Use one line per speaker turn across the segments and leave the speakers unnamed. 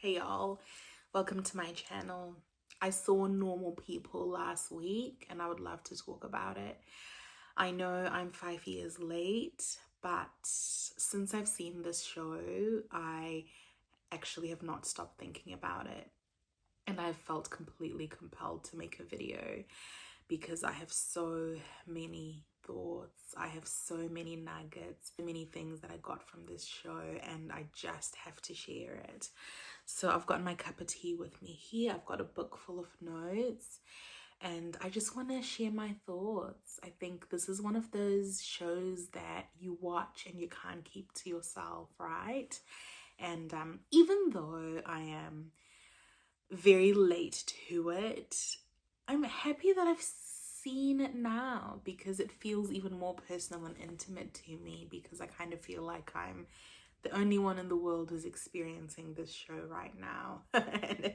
Hey y'all, welcome to my channel. I saw Normal People last week and I would love to talk about it. I know I'm 5 years late, but since I've seen this show, I actually have not stopped thinking about it. And I've felt completely compelled to make a video because I have so many thoughts. I have so many nuggets, so many things that I got from this show, and I just have to share it. So I've got my cup of tea with me here. I've got a book full of notes and I just want to share my thoughts. I think this is one of those shows that you watch and you can't keep to yourself, right? And even though I am very late to it, I'm happy that I've seen it now because it feels even more personal and intimate to me, because I kind of feel like I'm the only one in the world who's experiencing this show right now. And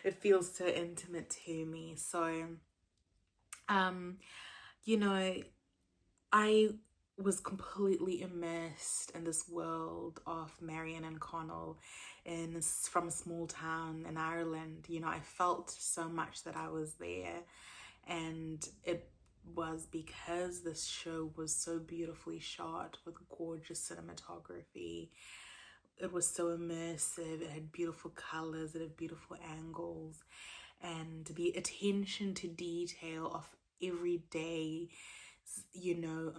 it feels so intimate to me. So, you know, I was completely immersed in this world of Marianne and Connell from a small town in Ireland. You know, I felt so much that I was there, and it was because this show was so beautifully shot with gorgeous cinematography. It was so immersive. It had beautiful colors, it had beautiful angles, and the attention to detail of everyday,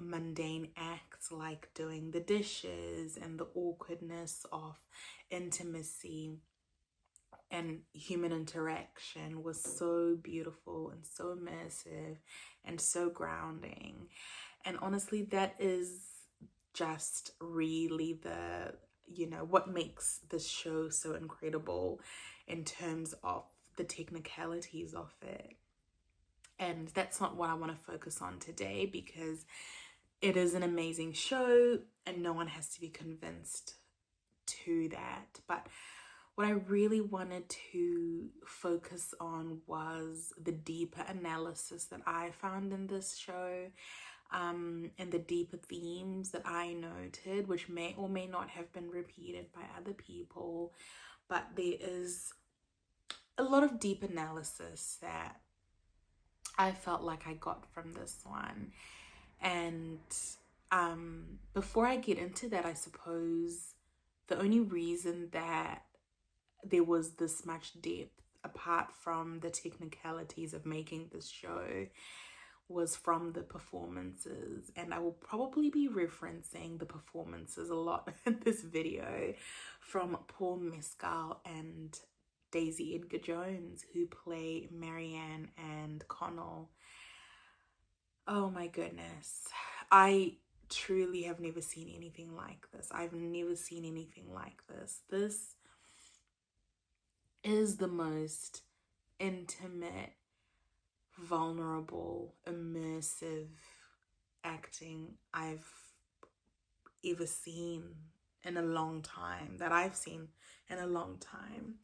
mundane acts like doing the dishes, and the awkwardness of intimacy and human interaction was so beautiful and so immersive and so grounding. And honestly, that is just really what makes this show so incredible in terms of the technicalities of it. And that's not what I want to focus on today, because it is an amazing show and no one has to be convinced to that. But what I really wanted to focus on was the deeper analysis that I found in this show, and the deeper themes that I noted, which may or may not have been repeated by other people. But there is a lot of deep analysis that I felt like I got from this one. And before I get into that, I suppose the only reason that there was this much depth, apart from the technicalities of making this show, was from the performances. And I will probably be referencing the performances a lot in this video, from Paul Mescal and Daisy Edgar Jones, who play Marianne and Connell. Oh my goodness. I truly have never seen anything like this. I've never seen anything like this. This is the most intimate, vulnerable, immersive acting I've ever seen in a long time, that I've seen in a long time,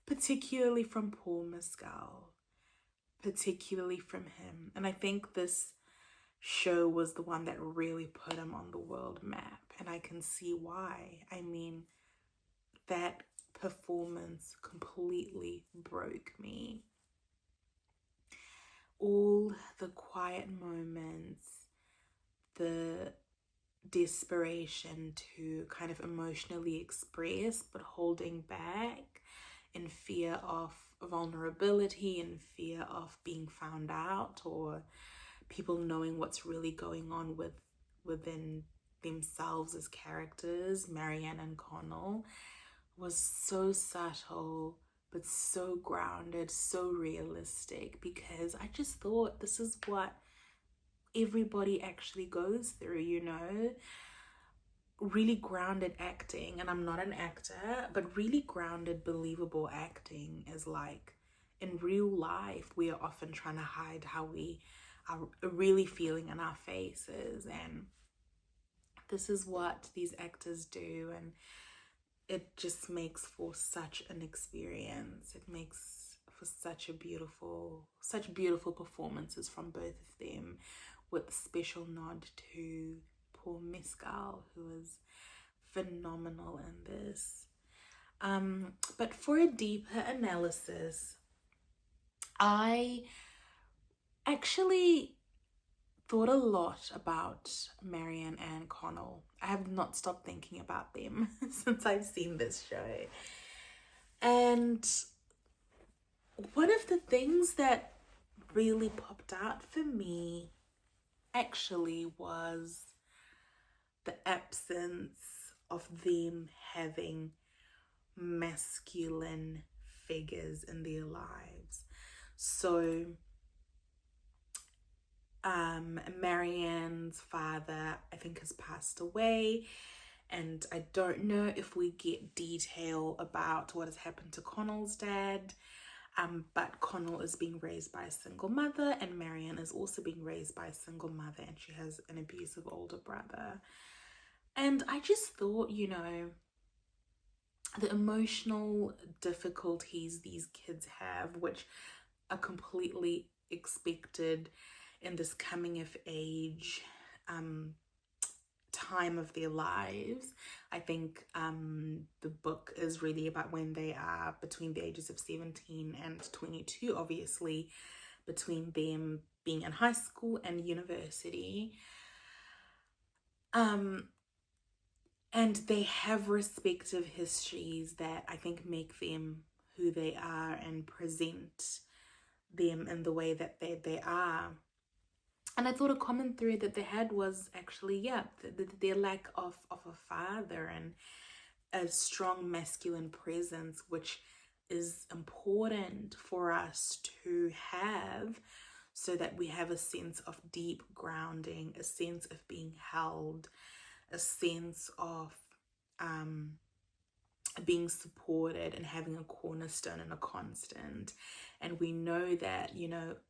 particularly from Paul Mescal, particularly from him. And I think this show was the one that really put him on the world map, and I can see why. I mean, that performance completely broke me. All the quiet moments, the desperation to kind of emotionally express but holding back in fear of vulnerability, in fear of being found out, or people knowing what's really going on within themselves as characters. Marianne and Connell was so subtle but so grounded, so realistic, because I just thought this is what everybody actually goes through, really grounded acting. And I'm not an actor, but really grounded, believable acting is like, in real life, we are often trying to hide how we are really feeling in our faces, and this is what these actors do, and it just makes for such an experience. It makes for such beautiful performances from both of them, with special nod to Paul Mescal, who is phenomenal in this. But for a deeper analysis, I actually thought a lot about Marianne and Connell. I have not stopped thinking about them since I've seen this show. And one of the things that really popped out for me actually was the absence of them having masculine figures in their lives. So Marianne's father, I think, has passed away, and I don't know if we get detail about what has happened to Connell's dad. But Connell is being raised by a single mother, and Marianne is also being raised by a single mother, and she has an abusive older brother. And I just thought, the emotional difficulties these kids have, which are completely expected in this coming of age time of their lives. I think the book is really about when they are between the ages of 17 and 22, obviously between them being in high school and university. And they have respective histories that I think make them who they are and present them in the way that they are. And I thought a common thread that they had was actually, their lack of a father and a strong masculine presence, which is important for us to have so that we have a sense of deep grounding, a sense of being held, a sense of being supported and having a cornerstone and a constant. And we know that,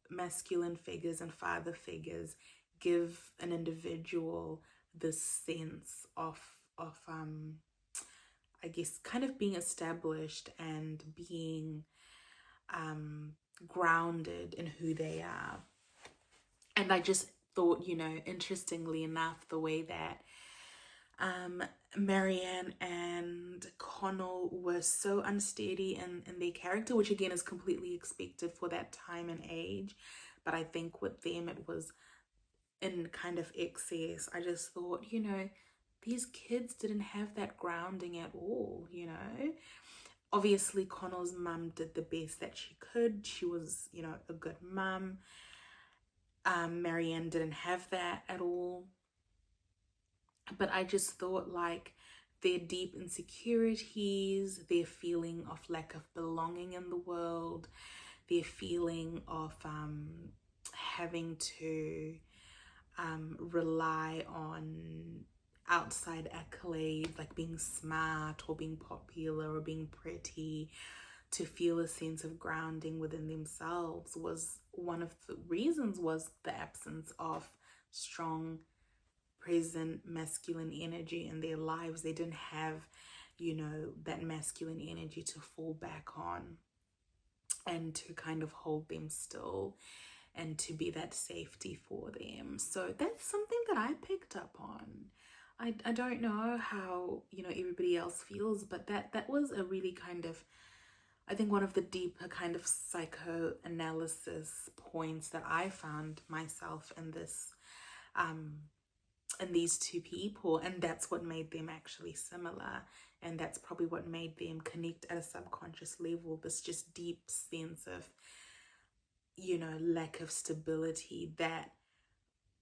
masculine figures and father figures give an individual this sense of I guess kind of being established and being grounded in who they are. And I just thought, interestingly enough, the way that Marianne and Connell were so unsteady in their character, which again is completely expected for that time and age. But I think with them, it was in kind of excess. I just thought, these kids didn't have that grounding at all, Obviously, Connell's mum did the best that she could. She was, a good mum. Marianne didn't have that at all. But I just thought their deep insecurities, their feeling of lack of belonging in the world, their feeling of having to rely on outside accolades, like being smart or being popular or being pretty, to feel a sense of grounding within themselves, was one of the reasons was the absence of strong present masculine energy in their lives. They didn't have, that masculine energy to fall back on and to kind of hold them still and to be that safety for them. So that's something that I picked up on. I don't know how, everybody else feels, but that was a really kind of, I think, one of the deeper kind of psychoanalysis points that I found myself in this in these two people, and that's what made them actually similar, and that's probably what made them connect at a subconscious level, this just deep sense of lack of stability that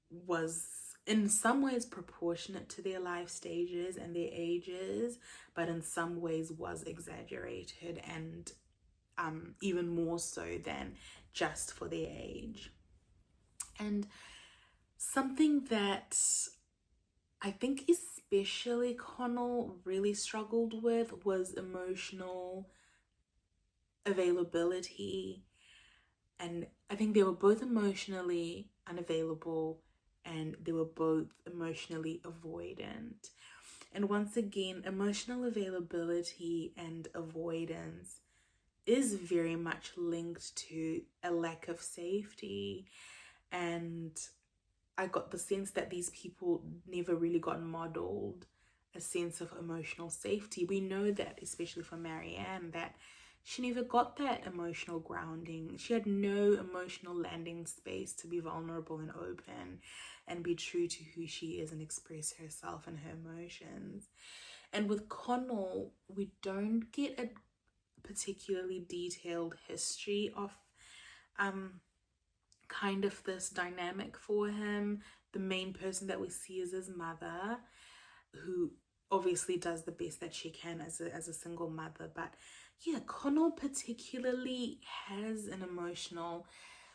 was in some ways proportionate to their life stages and their ages, but in some ways was exaggerated and even more so than just for their age. And something that I think especially Connell really struggled with was emotional availability. And I think they were both emotionally unavailable and they were both emotionally avoidant. And once again, emotional availability and avoidance is very much linked to a lack of safety. And I got the sense that these people never really got modeled a sense of emotional safety. We know that, especially for Marianne, that she never got that emotional grounding. She had no emotional landing space to be vulnerable and open and be true to who she is and express herself and her emotions. And with Connell, we don't get a particularly detailed history of kind of this dynamic for him. The main person that we see is his mother, who obviously does the best that she can as a single mother. But yeah, Connell particularly has an emotional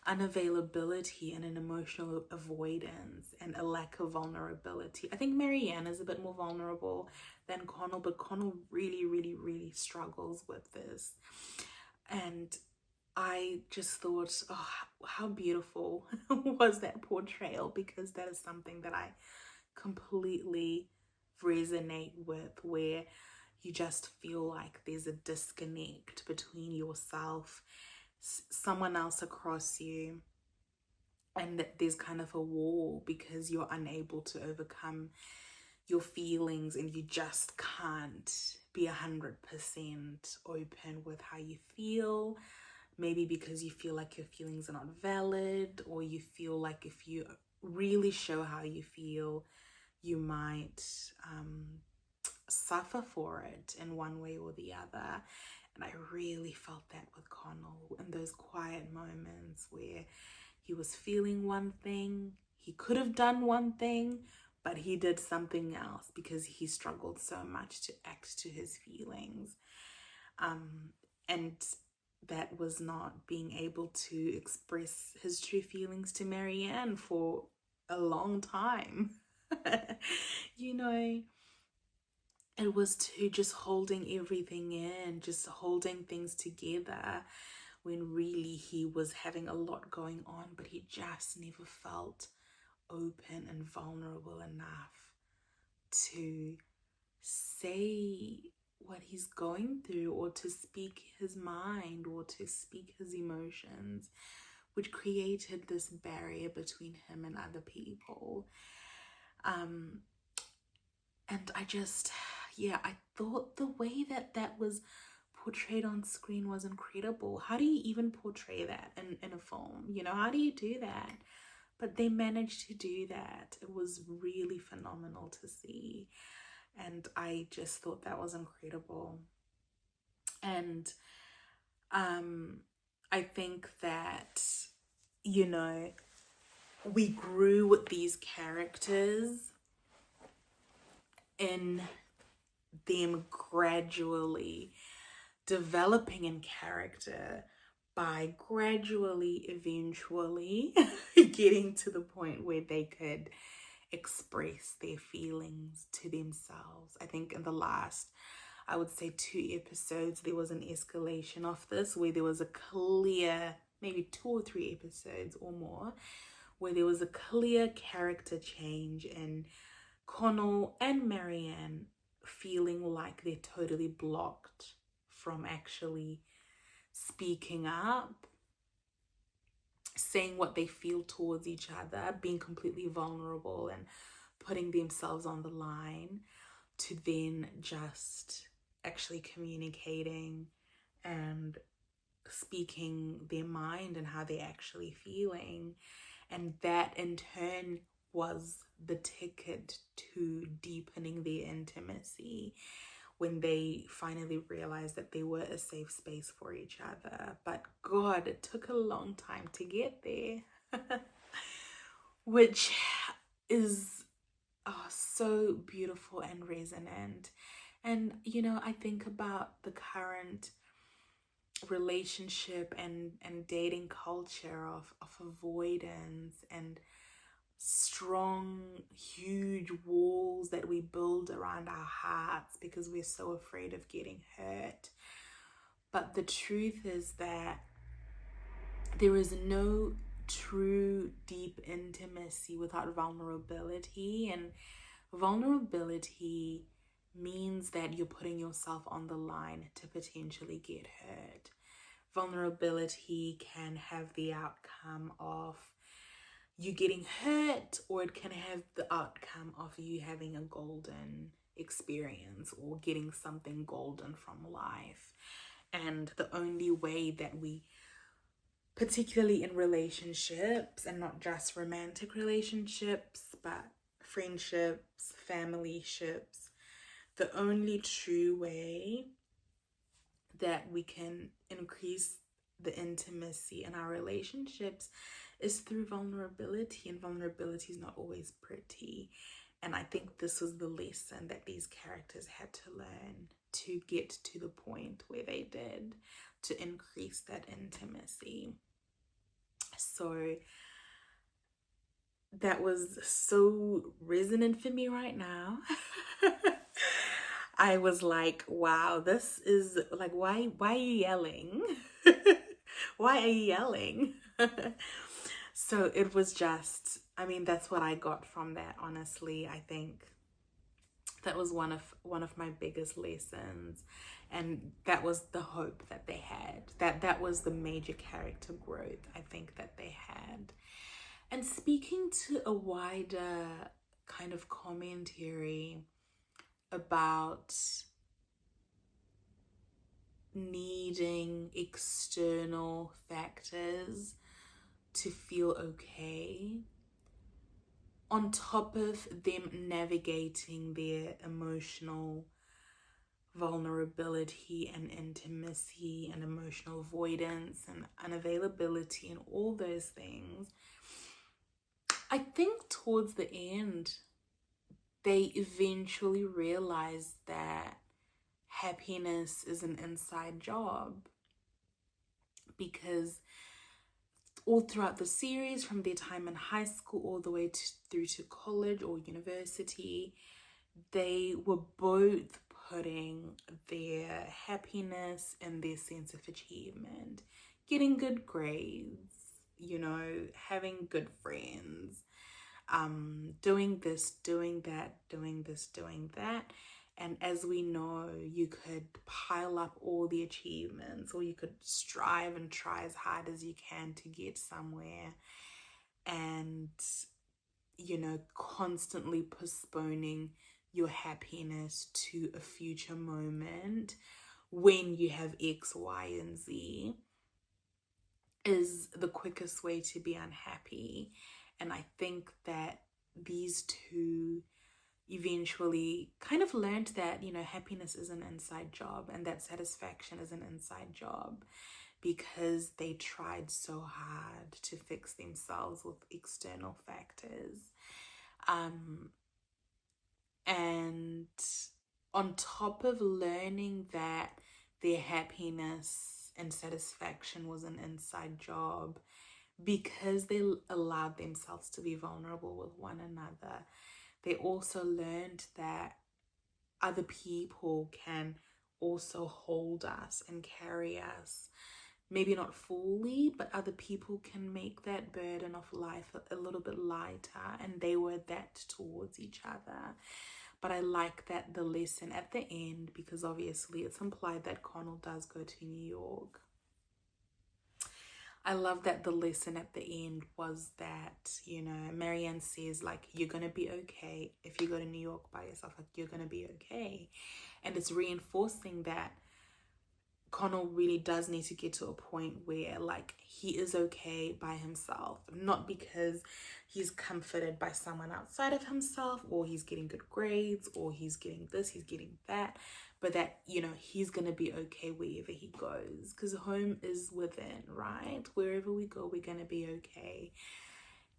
unavailability and an emotional avoidance and a lack of vulnerability. I think Marianne is a bit more vulnerable than Connell, but Connell really, really, really struggles with this. And I just thought, oh, how beautiful was that portrayal, because that is something that I completely resonate with, where you just feel like there's a disconnect between yourself, someone else across you, and that there's kind of a wall because you're unable to overcome your feelings and you just can't be 100% open with how you feel. Maybe because you feel like your feelings are not valid, or you feel like if you really show how you feel, you might suffer for it in one way or the other. And I really felt that with Connell in those quiet moments where he was feeling one thing, he could have done one thing, but he did something else because he struggled so much to act to his feelings. And that was not being able to express his true feelings to Marianne for a long time. You know, it was to just holding everything in, just holding things together, when really he was having a lot going on, but he just never felt open and vulnerable enough to say what he's going through, or to speak his mind, or to speak his emotions, which created this barrier between him and other people. And I just, yeah, I thought the way that was portrayed on screen was incredible. How do you even portray that in a film? You know, how do you do that? But they managed to do that. It was really phenomenal to see. And I just thought that was incredible. And I think that, you know, we grew with these characters in them gradually developing in character by gradually, eventually getting to the point where they could express their feelings to themselves. I think in the last, I would say 2 episodes, there was an escalation of this, where there was a clear, maybe 2 or 3 episodes or more, where there was a clear character change in Connell and Marianne feeling like they're totally blocked from actually speaking up, saying what they feel towards each other, being completely vulnerable and putting themselves on the line, to then just actually communicating and speaking their mind and how they're actually feeling. And that in turn was the ticket to deepening their intimacy, when they finally realized that they were a safe space for each other. But God, it took a long time to get there, which is so beautiful and resonant. And, you know, I think about the current relationship and dating culture of avoidance and strong, huge walls that we build around our hearts because we're so afraid of getting hurt. But the truth is that there is no true deep intimacy without vulnerability, and vulnerability means that you're putting yourself on the line to potentially get hurt. Vulnerability can have the outcome of you getting hurt, or it can have the outcome of you having a golden experience or getting something golden from life. And the only way that we, particularly in relationships, and not just romantic relationships, but friendships, family ships, the only true way that we can increase the intimacy in our relationships is through vulnerability, and vulnerability is not always pretty. And I think this was the lesson that these characters had to learn to get to the point where they did, to increase that intimacy. So that was so resonant for me right now. I was like, wow, this is like, why are you yelling? Why are you yelling? So it was just, I mean, that's what I got from that, honestly. I think that was one of my biggest lessons, and that was the hope that they had. That was the major character growth I think that they had. And speaking to a wider kind of commentary about needing external factors to feel okay, on top of them navigating their emotional vulnerability and intimacy and emotional avoidance and unavailability and all those things, I think towards the end, they eventually realized that happiness is an inside job, because all throughout the series, from their time in high school all the way through to college or university, they were both putting their happiness and their sense of achievement, getting good grades, having good friends, doing this, doing that, doing this, doing that. And as we know, you could pile up all the achievements, or you could strive and try as hard as you can to get somewhere, and, constantly postponing your happiness to a future moment when you have X, Y, and Z is the quickest way to be unhappy. And I think that these two eventually kind of learned that, happiness is an inside job, and that satisfaction is an inside job, because they tried so hard to fix themselves with external factors. And on top of learning that their happiness and satisfaction was an inside job, because they allowed themselves to be vulnerable with one another, they also learned that other people can also hold us and carry us. Maybe not fully, but other people can make that burden of life a little bit lighter, and they were that towards each other. But I like that the lesson at the end, because obviously it's implied that Connell does go to New York. I love that the lesson at the end was that, Marianne says, like, you're going to be okay. If you go to New York by yourself, like, you're going to be okay. And it's reinforcing that Connell really does need to get to a point where, like, he is okay by himself, not because he's comforted by someone outside of himself, or he's getting good grades, or he's getting this, he's getting that, but that, he's gonna be okay wherever he goes, because home is within, right? Wherever we go, we're gonna be okay.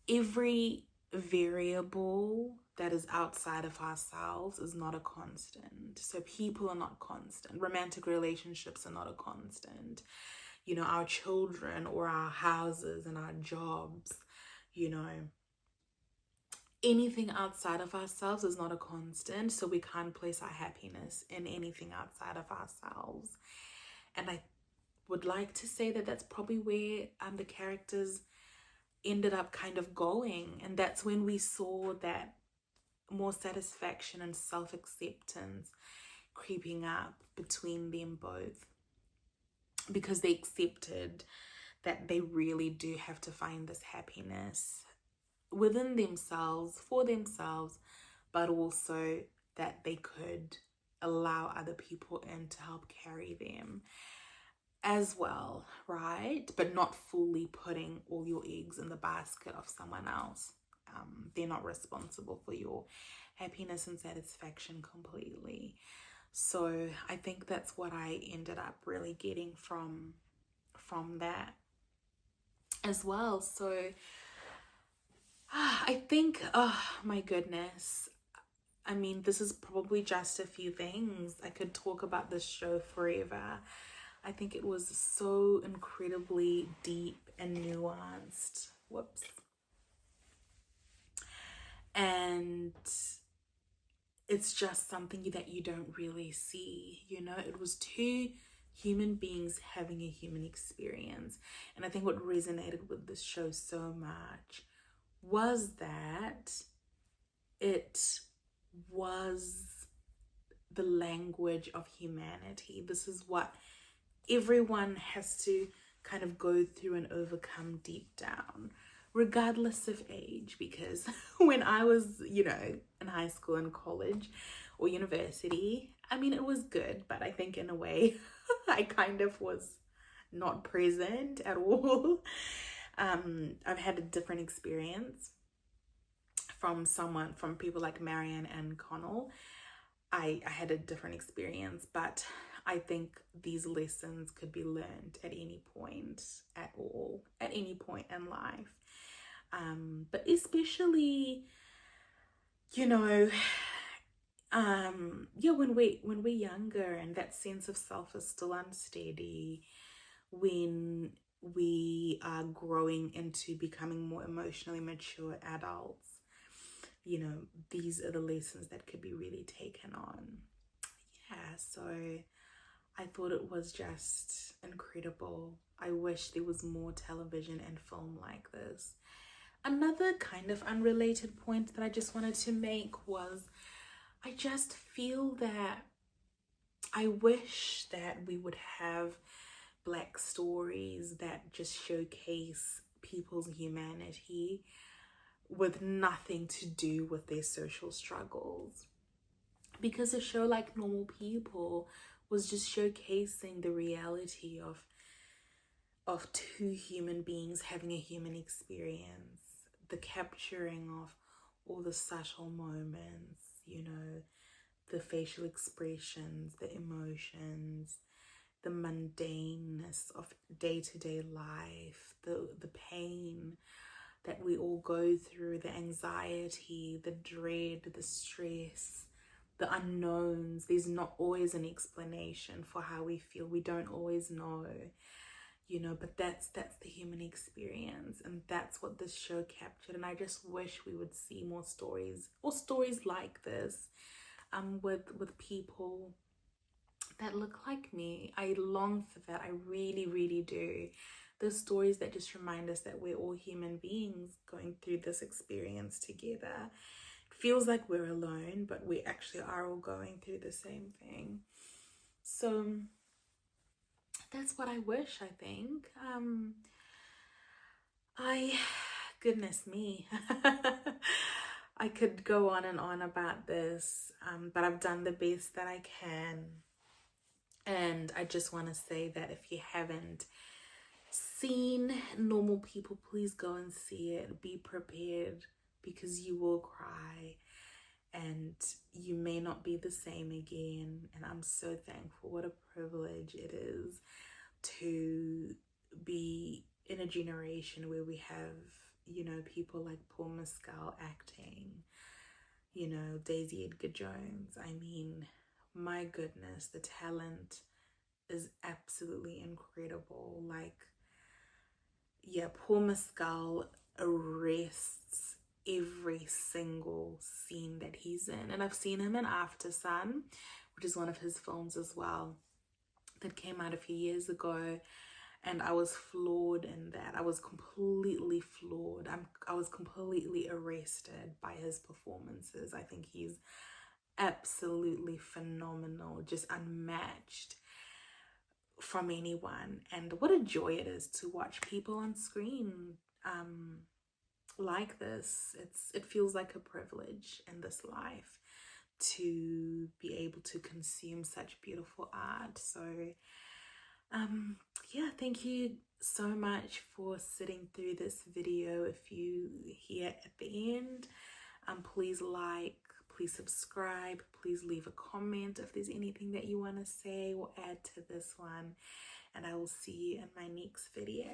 Every variable that is outside of ourselves is not a constant. So people are not constant. Romantic relationships are not a constant. Our children or our houses and our jobs, anything outside of ourselves is not a constant. So we can't place our happiness in anything outside of ourselves. And I would like to say that that's probably where the characters ended up kind of going. And that's when we saw that more satisfaction and self-acceptance creeping up between them both, because they accepted that they really do have to find this happiness within themselves, for themselves, but also that they could allow other people in to help carry them as well, right? But not fully putting all your eggs in the basket of someone else. They're not responsible for your happiness and satisfaction completely. So I think that's what I ended up really getting from that as well. So I think, oh my goodness, I mean, this is probably just a few things. I could talk about this show forever. I think it was so incredibly deep and nuanced. Whoops. And it's just something that you don't really see, you know? It was two human beings having a human experience. And I think what resonated with this show so much was that it was the language of humanity. This is what everyone has to kind of go through and overcome deep down, regardless of age. Because when I was, you know, in high school and college or university, I mean, it was good, but I think in a way I kind of was not present at all. I've had a different experience from people like Marianne and Connell. I had a different experience, but I think these lessons could be learned at any point at all, at any point in life. But especially, you know, yeah, when we're younger and that sense of self is still unsteady, when we are growing into becoming more emotionally mature adults, you know, these are the lessons that could be really taken on. Yeah, so I thought it was just incredible. I wish there was more television and film like this. Another kind of unrelated point that I just wanted to make was I just feel that I wish that we would have Black stories that just showcase people's humanity with nothing to do with their social struggles. Because a show like Normal People was just showcasing the reality of two human beings having a human experience, the capturing of all the subtle moments, you know, the facial expressions, the emotions, the mundaneness of day-to-day life, the pain that we all go through, the anxiety, the dread, the stress, the unknowns. There's not always an explanation for how we feel. We don't always know, you know, but that's the human experience, and that's what this show captured. And I just wish we would see more stories, or stories like this, with people that look like me. I long for that. I really, really do. The stories that just remind us that we're all human beings going through this experience together. It feels like we're alone, but we actually are all going through the same thing. So that's what I wish, I think. Goodness me. I could go on and on about this, but I've done the best that I can. And I just want to say that if you haven't seen Normal People, please go and see it. Be prepared, because you will cry and you may not be the same again. And I'm so thankful. What a privilege it is to be in a generation where we have, you know, people like Paul Mescal acting, you know, Daisy Edgar Jones. I mean, my goodness, the talent is absolutely incredible. Like, yeah, Paul Mescal arrests every single scene that he's in. And I've seen him in After Sun, which is one of his films as well, that came out a few years ago. And I was floored in that. I was completely floored. I was completely arrested by his performances. I think he's absolutely phenomenal, just unmatched from anyone. And what a joy it is to watch people on screen like this. It feels like a privilege in this life to be able to consume such beautiful art. So yeah, thank you so much for sitting through this video. If you here at the end, please like, please subscribe, please leave a comment if there's anything that you want to say or add to this one, and I will see you in my next video.